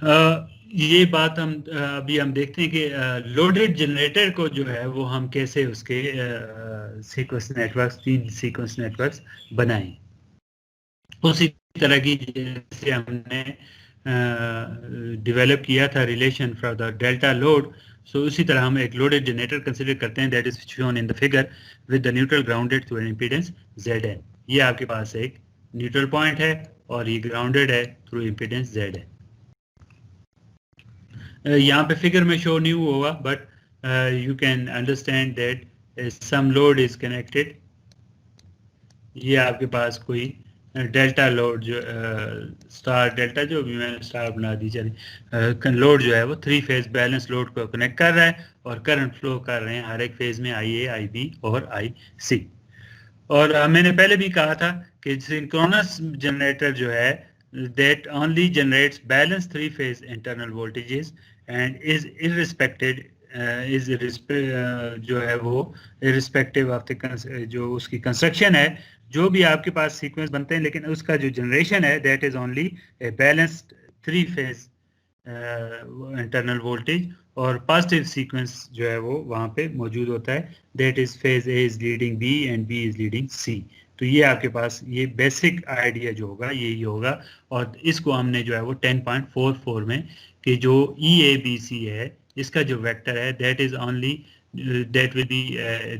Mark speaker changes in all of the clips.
Speaker 1: ये बात हम अभी हम देखते हैं कि लोडेड जनरेटर को जो है वो हम कैसे उसके सीक्वेंस नेटवर्क्स, 3 सीक्वेंस नेटवर्क्स बनाएं। उसी तरह की जैसे हमने डेवलप किया था relation for the delta load, so उसी तरह हम एक लोडेड जनरेटर कंसिडर करते हैं, that is shown in the figure with the neutral grounded through an impedance Zn। ये आपके पास एक न्यूट्रल पॉइंट है और ये ग्राउंडेड है थ्रू इम्पीडेंस Zn। यहाँ पे फिगर में शो नहीं हुआ होगा, but you can understand that some load is connected. ये आपके पास कोई डेल्टा लोड जो स्टार डेल्टा, जो भी मैंने स्टार बना दी चले, लोड जो है वो 3 फेज बैलेंस लोड को कनेक्ट कर रहा है और करंट फ्लो कर रहे हैं हर एक फेज में IA, IB और IC। और मैंने पहले भी कहा था कि सिंक्रोनस जनरेटर जो है that only generates balance 3 phase internal voltages and is irrespective जो है वो इररिस्पेक्टिव ऑफ द जो उसकी कंस्ट्रक्शन है, जो भी आपके पास सीक्वेंस बनते हैं, लेकिन उसका जो जनरेशन है that is only a balanced 3 phase internal voltage, और पॉजिटिव सीक्वेंस जो है वो वहाँ पे मौजूद होता है, that is phase A is leading B and B is leading C। तो ये आपके पास ये बेसिक आइडिया जो होगा यही होगा, और इसको हमने जो है वो 10.44 में कि जो EABC है इसका जो वेक्टर है that is only that will be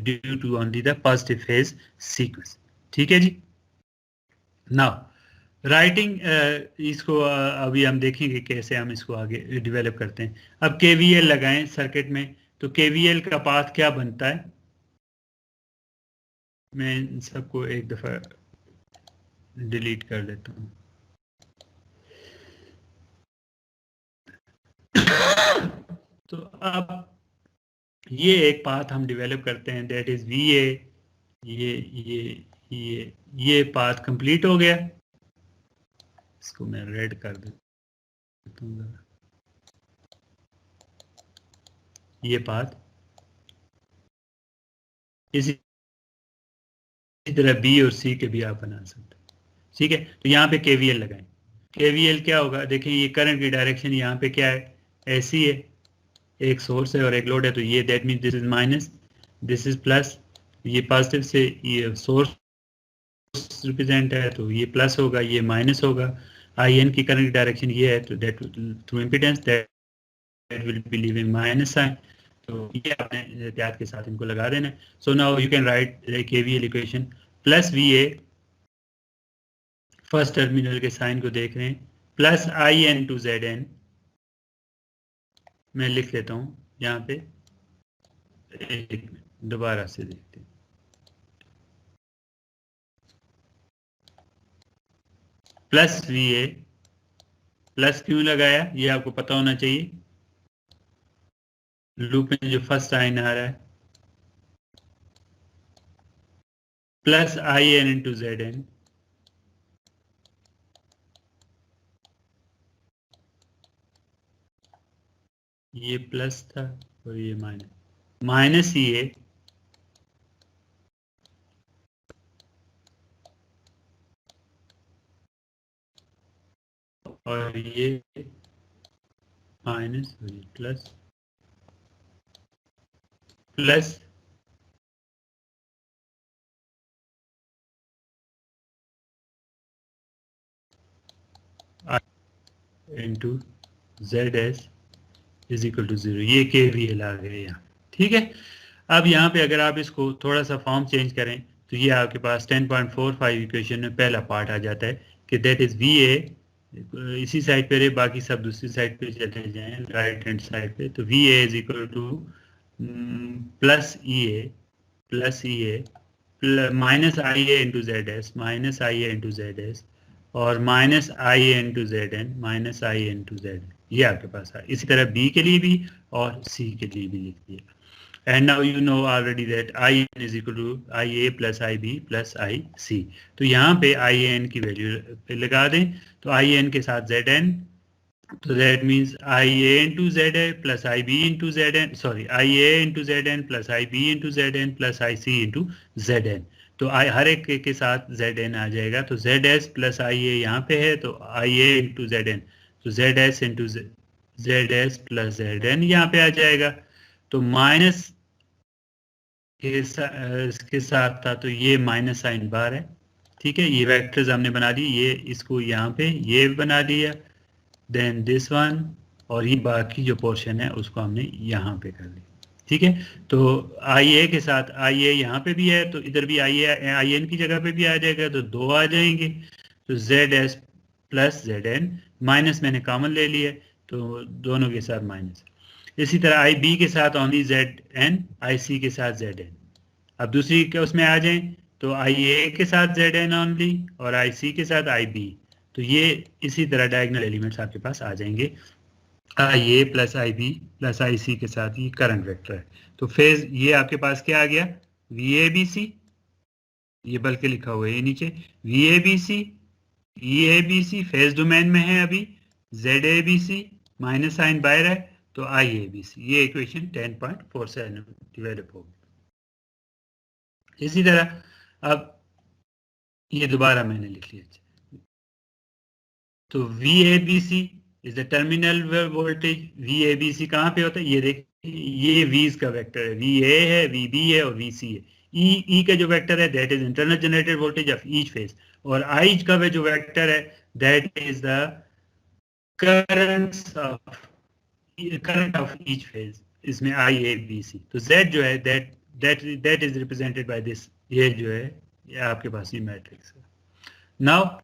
Speaker 1: due to only the positive phase sequence. ठीक है जी। नाउ राइटिंग इसको अभी हम देखेंगे कैसे हम इसको आगे डेवलप करते हैं। अब KVL लगाएं सर्किट में, तो KVL का पाथ क्या बनता है, मैं इन सबको एक दफा डिलीट कर देता हूं। तो अब ये एक पाथ हम डेवलप करते हैं, दैट इज VA। ये पाथ कंप्लीट हो गया, इसको मैं रेड कर देता हूँ। ये पाथ इसी तरह B और C के भी आप बना सकते हैं। ठीक है, तो यहाँ पे KVL लगाएं। KVL क्या होगा, देखें ये करंट की डायरेक्शन यहाँ पे क्या है, ऐसी है, एक सोर्स है और एक लोड है, तो ये that mean this is minus, this is plus. ये पॉजिटिव से ये सोर्स रिप्रेजेंट है तो ये प्लस होगा, ये माइनस होगा। IN की करंट डायरेक्शन ये है, तो that through impedance that will be leaving minus sign. तो ये आपने एहतियात के साथ इनको लगा देना। So now you can write KVL equation plus VA, first terminal के साइन को देख रहे हैं, प्लस IN टू ZN। मैं लिख लेता हूं यहाँ पे, एक दोबारा से देखते हैं। प्लस VA, प्लस क्यों लगाया ये आपको पता होना चाहिए, लूप में जो फर्स्ट साइन आ रहा है, प्लस IN इंटू ZN। ये प्लस था और ये माइनस, माइनस ये और ये माइनस और ये plus, plus into ZS is equal to 0। ये KVL आ गए यहाँ। ठीक है, अब यहाँ पे अगर आप इसको थोड़ा सा फॉर्म चेंज करें तो ये आपके पास 10.45 इक्वेशन में पहला पार्ट आ जाता है कि दैट इज VA, इसी साइड पे रहे, बाकी सब दूसरी साइड पे चले जाएं राइट हैंड साइड पे, तो VA is equal two plus E A minus IA into ZS, minus IA into ZS, और minus IA into ZN, minus IA into ZN। ये आपके पास है। इसी तरह B के लिए भी और C के लिए भी लिख दिया। And now you know already that IN is equal to IA plus IB plus IC। तो यहाँ पे IN की वैल्यू लगा दें, तो IN के साथ ZN, तो that means IA into ZN plus IB into ZN, sorry IA into ZN plus IB into ZN plus IC into ZN। तो हर एक के साथ ZN आ जाएगा, तो ZS plus IA यहाँ पे है, तो IA into ZN, तो Z S into Z S plus Z N यहाँ पे आ जाएगा। तो माइनस इसके साथ था तो ये माइनस साइन बार है, ठीक है। ये वेक्टर्स हमने बना ली, ये इसको यहाँ पे ये बना लिया, देन दिस वन, और ये बाकी जो पोर्शन है उसको हमने यहाँ पे कर लिया, ठीक है। तो आई ए के साथ आई ए यहाँ पे भी है तो इधर भी आई एन की जगह पे भी आ जाएगा, तो दो आ जाएंगे। तो Z S plus Z N, minus मैंने कॉमन ले लिया तो दोनों के साथ माइनस। इसी तरह आई बी के साथ ओनली जेड एन, आई सी के साथ जेड एन। अब दूसरी के उसमें आ जाएं तो आई ए के साथ जेड एन ओनली और आई सी के साथ आई बी। तो ये इसी तरह डायगोनल एलिमेंट्स आपके पास आ जाएंगे, आई ए प्लस आई बी प्लस आई सी के साथ। ये करंट वेक्टर है। तो फेज ये आपके पास क्या आ गया, वी ए बी सी, ये बल्कि लिखा हुआ है ये नीचे, V A B C, E A B C phase domain में है अभी, Z A B C minus sign बाहर है तो आई ए बी सी। ये इक्वेशन 10.47 डेवलप होगी। इसी तरह अब ये दोबारा मैंने लिख लिया, तो V A B C is the terminal voltage. V A B C कहाँ पे होता है, ये देखिए, ये वीज का वेक्टर है, वी ए है, वी बी है और वी सी है। ई का जो वेक्टर है that is internal generated voltage of each phase, और आई का जो वेक्टर है that is the current of each phase, इसमें आई ए बी सी। तो जेड जो है that is represented by this, ये जो है ये आपके पास ये मैट्रिक्स है। नाउ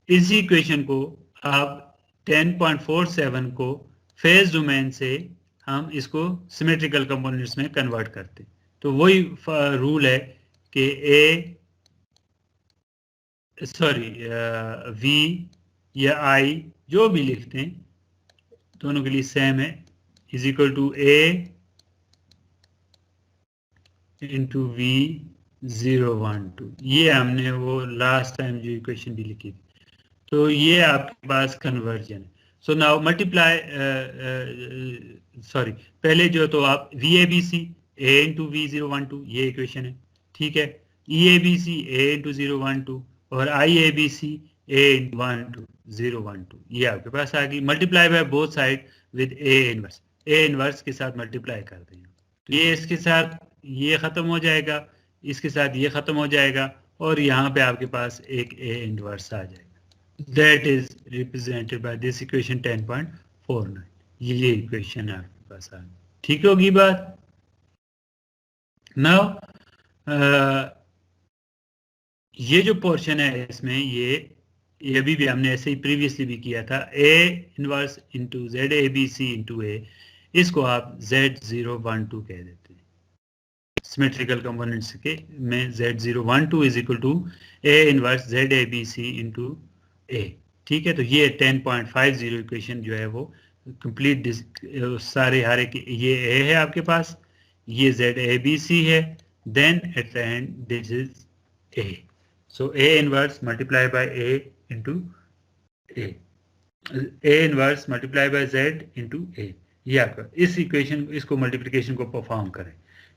Speaker 1: इसी इक्वेशन को आप 10.47 को फेज डोमेन से हम इसको सिमेट्रिकल कंपोनेंट्स में कन्वर्ट करते हैं। तो वही रूल है कि वी या आई जो भी लिखते हैं दोनों के लिए सेम है, is equal to A into V 012। ये हमने वो लास्ट टाइम जो इक्वेशन भी लिखी थी। तो ये आपके पास कन्वर्जन है। सो नाउ मल्टीप्लाई, सॉरी पहले जो तो आप V A B C A into V 012 ये इक्वेशन है, ठीक है। ई A B C A into 012 और आई ए बी सी ए इंटू 012 ये आपके पास आ गई। Multiply by both side with A inverse, A inverse के साथ मल्टीप्लाई कर देंगे तो ये इसके साथ ये खत्म हो जाएगा, इसके साथ ये खत्म हो जाएगा और यहाँ पे आपके पास एक ए इनवर्स आ जाएगा। That is represented by this equation 10.49। ये इक्वेशन आपके पास आ गई, ठीक होगी बात। नाउ ये जो पोर्शन है इसमें ये अभी भी हमने ऐसे ही प्रीवियसली भी किया था, A inverse into Z A B C into A, इसको आप Z012 कह देते हैं। सिमेट्रिकल कंपोनेंट्स के में Z012 is equal to A inverse Z A B C into A, ठीक है। तो ये 10.50 इक्वेशन जो है वो कंप्लीट सारे हर एक, ये ए है आपके पास, ये जेड ए बी सी है, then at the end this is A. So A inverse multiply by A into A inverse multiply by Z into A, ये आपका इस इक्वेशन, इसको मल्टीप्लिकेशन को परफॉर्म करें।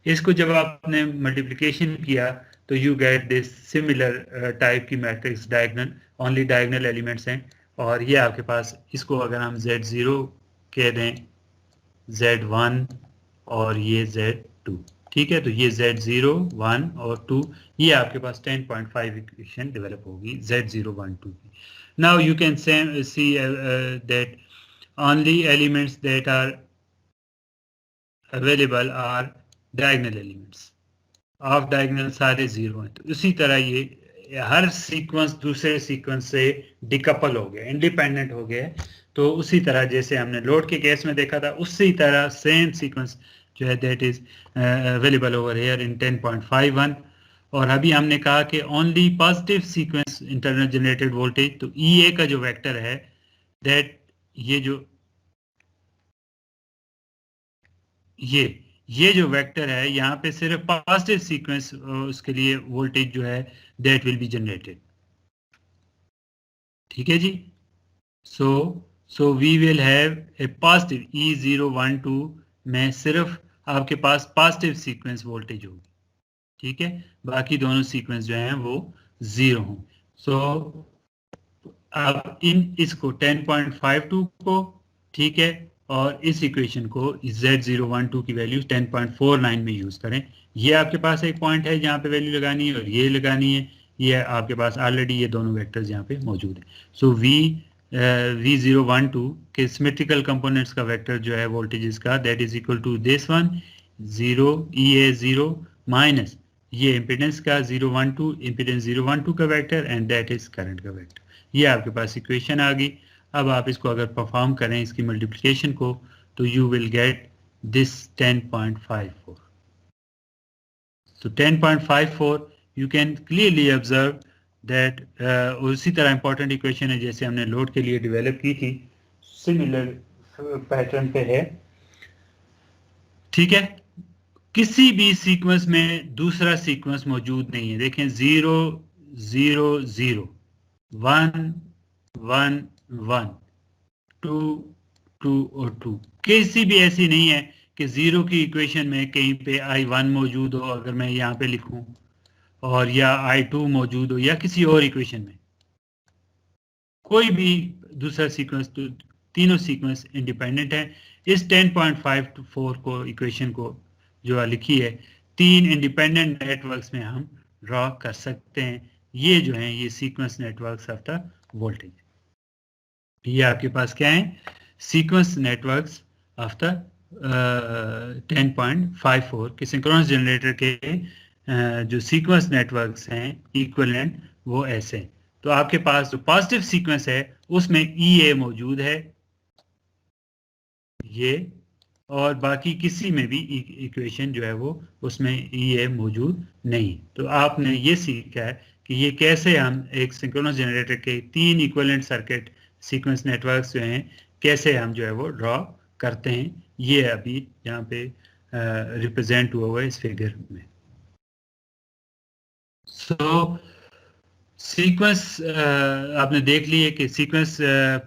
Speaker 1: इसको जब आपने मल्टीप्लिकेशन किया तो you get this similar type की matrix, diagonal, only diagonal elements हैं। और ये आपके पास, इसको अगर हम Z0 कह दें, Z1 और ये Z2, ठीक है। तो ये Z0, 1 और 2, ये आपके पास 10.5 इक्वेशन डेवलप होगी Z012 की। Now you can see that only elements that are available are diagonal elements, off diagonal सारे जीरो हैं। तो इसी तरह ये हर सीक्वेंस दूसरे सीक्वेंस से डिकपल हो गया, इंडिपेंडेंट हो गया। तो उसी तरह जैसे हमने लोड के केस में देखा था, उसी तरह सेम सीक्वेंस जो है that is available over here in 10.51। और अभी हमने कहा कि only positive sequence internal generated voltage, तो ई ए का जो वेक्टर है दैट ये जो वेक्टर है यहाँ पे सिर्फ पॉजिटिव सीक्वेंस, उसके लिए वोल्टेज जो है दैट विल बी जनरेटेड, ठीक है जी। So we will have a positive E012 में सिर्फ आपके पास पॉजिटिव सीक्वेंस वोल्टेज होगी, ठीक है। बाकी दोनों सीक्वेंस जो हैं वो जीरो हों। सो अब इसको 10.52 को, ठीक है, और इस इक्वेशन को Z012 की वैल्यू 10.49 में यूज करें। ये आपके पास एक पॉइंट है जहाँ पे वैल्यू लगानी है और ये लगानी है। ये आपके पास ऑलरेडी ये दोनों वेक्टर्स यहाँ पे मौजूद है। सो V012 के सिमेट्रिकल कंपोनेंट्स का वेक्टर जो है वोल्टेजेस का, that is equal to this one 0 EA0 minus ये इम्पिडेंस का 012 इम्पिडेंस 012 का vector and that is current का वेक्टर। ये आपके पास इक्वेशन आ गई। अब आप इसको अगर परफॉर्म करें इसकी मल्टीप्लिकेशन को, तो यू विल गेट दिस 10.54। तो 10.54 you can clearly observe that उसी तरह इंपॉर्टेंट इक्वेशन है जैसे हमने लोड के लिए डेवलप की थी, सिमिलर पैटर्न पे है, ठीक है। किसी भी सीक्वेंस में दूसरा सीक्वेंस मौजूद नहीं है। देखें 0 0 0 1 1 1 2 2 और 2, किसी भी ऐसी नहीं है कि 0 की इक्वेशन में कहीं पे I1 मौजूद हो अगर मैं यहाँ पे लिखूं, और या I2 मौजूद हो या किसी और इक्वेशन में कोई भी दूसरा सीक्वेंस। तो तीनों सीक्वेंस इंडिपेंडेंट है। इस 10.54 को इक्वेशन को जो लिखी है 3 इंडिपेंडेंट नेटवर्क्स में हम ड्रॉ कर सकते हैं। ये जो हैं ये sequence networks of the voltage. ये आपके पास क्या है, सीक्वेंस नेटवर्क्स ऑफ द 10.54 के सिंक्रोनस जनरेटर के जो सीक्वेंस नेटवर्क्स हैं इक्विवेलेंट वो ऐसे हैं। तो आपके पास जो पॉजिटिव सीक्वेंस है उसमें EA मौजूद है ये, और बाकी किसी में भी इक्वेशन जो है वो उसमें EA मौजूद नहीं। तो आपने ये सीखा है कि ये कैसे हम एक सिंक्रोनस जनरेटर के 3 इक्विवेलेंट सर्किट सीक्वेंस नेटवर्क्स जो हैं कैसे हम जो है वो ड्रॉ करते हैं। ये अभी यहाँ पे रिप्रेजेंट हुआ है इस फिगर में। सो सीक्वेंस आपने देख ली है कि sequence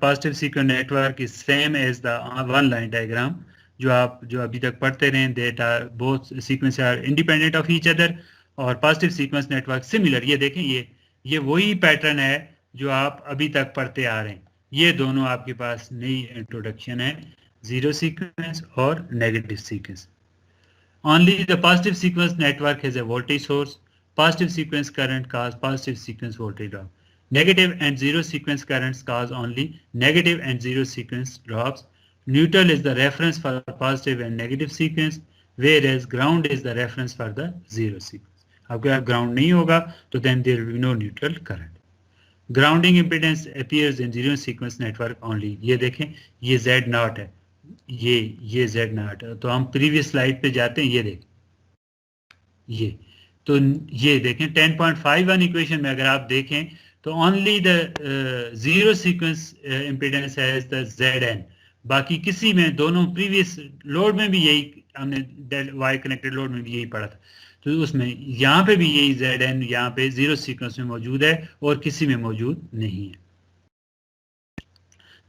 Speaker 1: positive sequence network is same as the one line diagram जो अभी तक पढ़ते रहे। That are both sequence are independent of each other और पॉजिटिव सीक्वेंस नेटवर्क सिमिलर। ये देखें ये वही पैटर्न है जो आप अभी तक पढ़ते आ रहे हैं। ये दोनों आपके पास नई इंट्रोडक्शन है, जीरो सीक्वेंस और negative sequence. Only the positive sequence network has a voltage source. Positive sequence current cause positive sequence voltage drop. Negative and zero sequence currents cause only negative and zero sequence drops. Neutral is the reference for positive and negative sequence, whereas ground is the reference for the zero sequence. अगर ground नहीं होगा तो then there will be no neutral current. Grounding impedance appears in zero sequence network only. ये देखें ये Z0 है, ये Z0 है। तो हम प्रीवियस स्लाइड पे जाते हैं, ये देखें ये देखें 10.51 इक्वेशन में अगर आप देखें तो only the zero sequence impedance has the Zn। बाकी किसी में दोनों प्रीवियस लोड में भी यही हमने वाई कनेक्टेड लोड में भी यही पढ़ा था। तो उसमें यहाँ पे भी यही Zn यहाँ पे जीरो सीक्वेंस में मौजूद है और किसी में मौजूद नहीं है।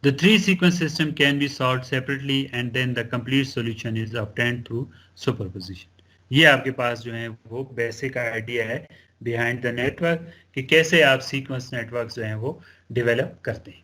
Speaker 1: The three sequence system can be solved separately and then the complete solution is obtained through superposition. ये आपके पास जो है वो बेसिक आइडिया है बिहाइंड द नेटवर्क कि कैसे आप सीक्वेंस नेटवर्क जो हैं वो डेवलप करते हैं।